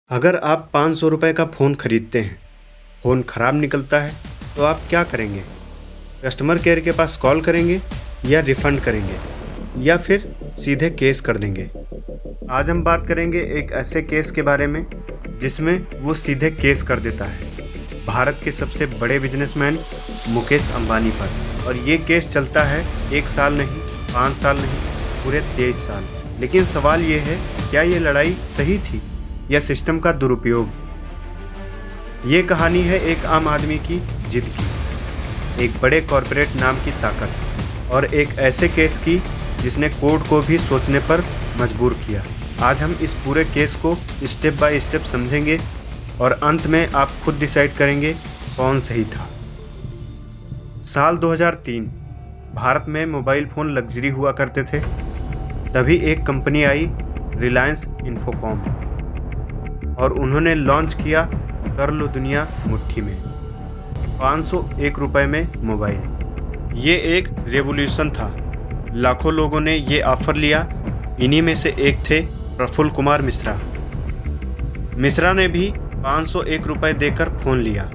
अगर आप 500 रुपये का फ़ोन खरीदते हैं, फ़ोन ख़राब निकलता है तो आप क्या करेंगे? कस्टमर केयर के पास कॉल करेंगे या रिफ़ंड करेंगे या फिर सीधे केस कर देंगे? आज हम बात करेंगे एक ऐसे केस के बारे में जिसमें वो सीधे केस कर देता है, भारत के सबसे बड़े बिजनेसमैन मुकेश अंबानी पर। और ये केस चलता है 1 साल नहीं, 5 साल नहीं, पूरे 23 साल। लेकिन सवाल ये है, क्या ये लड़ाई सही थी या सिस्टम का दुरुपयोग? ये कहानी है एक आम आदमी की जिद की, एक बड़े कॉरपोरेट नाम की ताकत और एक ऐसे केस की जिसने कोर्ट को भी सोचने पर मजबूर किया। आज हम इस पूरे केस को स्टेप बाय स्टेप समझेंगे और अंत में आप खुद डिसाइड करेंगे कौन सही था। साल 2003 भारत में मोबाइल फ़ोन लग्जरी हुआ करते थे। तभी एक कंपनी आई, रिलायंस इन्फोकॉम, और उन्होंने लॉन्च किया कर लो दुनिया मुट्ठी में, 501 रुपये में मोबाइल। ये एक रेवोल्यूशन था। लाखों लोगों ने ये ऑफ़र लिया। इन्हीं में से एक थे प्रफुल्ल कुमार मिश्रा। मिश्रा ने भी 501 रुपये देकर फ़ोन लिया,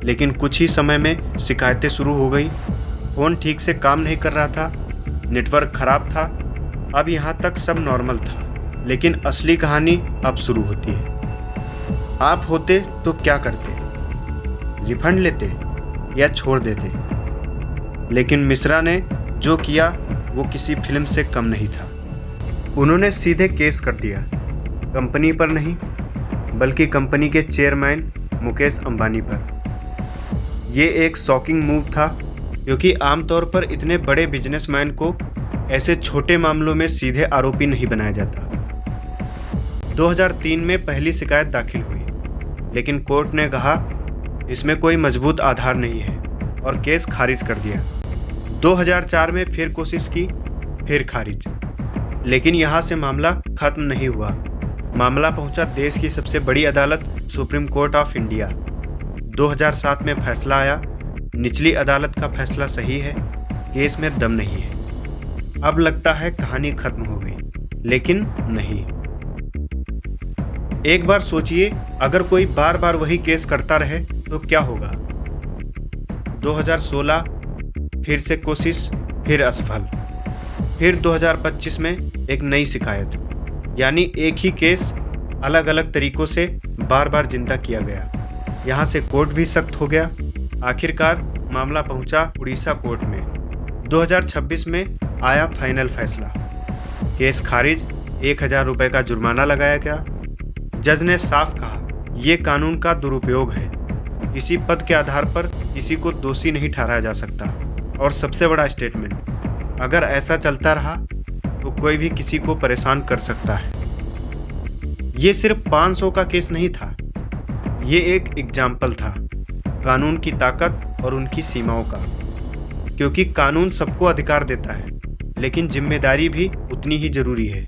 लेकिन कुछ ही समय में शिकायतें शुरू हो गई। फ़ोन ठीक से काम नहीं कर रहा था, नेटवर्क ख़राब था। अब यहाँ तक सब नॉर्मल था, लेकिन असली कहानी अब शुरू होती है। आप होते तो क्या करते? रिफंड लेते या छोड़ देते? लेकिन मिश्रा ने जो किया वो किसी फिल्म से कम नहीं था। उन्होंने सीधे केस कर दिया, कंपनी पर नहीं बल्कि कंपनी के चेयरमैन मुकेश अंबानी पर। ये एक शॉकिंग मूव था, क्योंकि आमतौर पर इतने बड़े बिजनेसमैन को ऐसे छोटे मामलों में सीधे आरोपी नहीं बनाया जाता। 2003 में पहली शिकायत दाखिल हुई, लेकिन कोर्ट ने कहा इसमें कोई मजबूत आधार नहीं है और केस खारिज कर दिया। 2004 में फिर कोशिश की, फिर खारिज। लेकिन यहाँ से मामला खत्म नहीं हुआ। मामला पहुँचा देश की सबसे बड़ी अदालत, सुप्रीम कोर्ट ऑफ इंडिया। 2007 में फैसला आया, निचली अदालत का फैसला सही है, केस में दम नहीं है। अब लगता है कहानी खत्म हो गई, लेकिन नहीं। एक बार सोचिए, अगर कोई बार बार वही केस करता रहे तो क्या होगा? 2016 फिर से कोशिश, फिर असफल। फिर 2025 में एक नई शिकायत, यानी एक ही केस अलग अलग तरीकों से बार बार जिंदा किया गया। यहाँ से कोर्ट भी सख्त हो गया। आखिरकार मामला पहुँचा उड़ीसा कोर्ट में। 2026 में आया फाइनल फैसला, केस खारिज, 1000 रुपये का जुर्माना लगाया गया। जज ने साफ कहा, ये कानून का दुरुपयोग है। किसी पद के आधार पर किसी को दोषी नहीं ठहराया जा सकता। और सबसे बड़ा स्टेटमेंट, अगर ऐसा चलता रहा तो कोई भी किसी को परेशान कर सकता है। ये सिर्फ 500 का केस नहीं था, ये एक एग्जाम्पल था कानून की ताकत और उनकी सीमाओं का। क्योंकि कानून सबको अधिकार देता है, लेकिन जिम्मेदारी भी उतनी ही जरूरी है।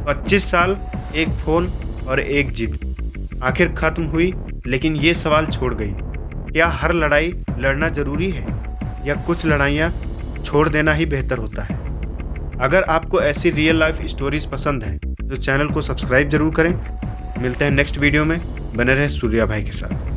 25 साल, एक फ़ोन और एक जिद आखिर खत्म हुई। लेकिन ये सवाल छोड़ गई, क्या हर लड़ाई लड़ना जरूरी है या कुछ लड़ाइयाँ छोड़ देना ही बेहतर होता है? अगर आपको ऐसी रियल लाइफ स्टोरीज पसंद हैं तो चैनल को सब्सक्राइब जरूर करें। मिलते हैं नेक्स्ट वीडियो में। बने रहें सूर्या भाई के साथ।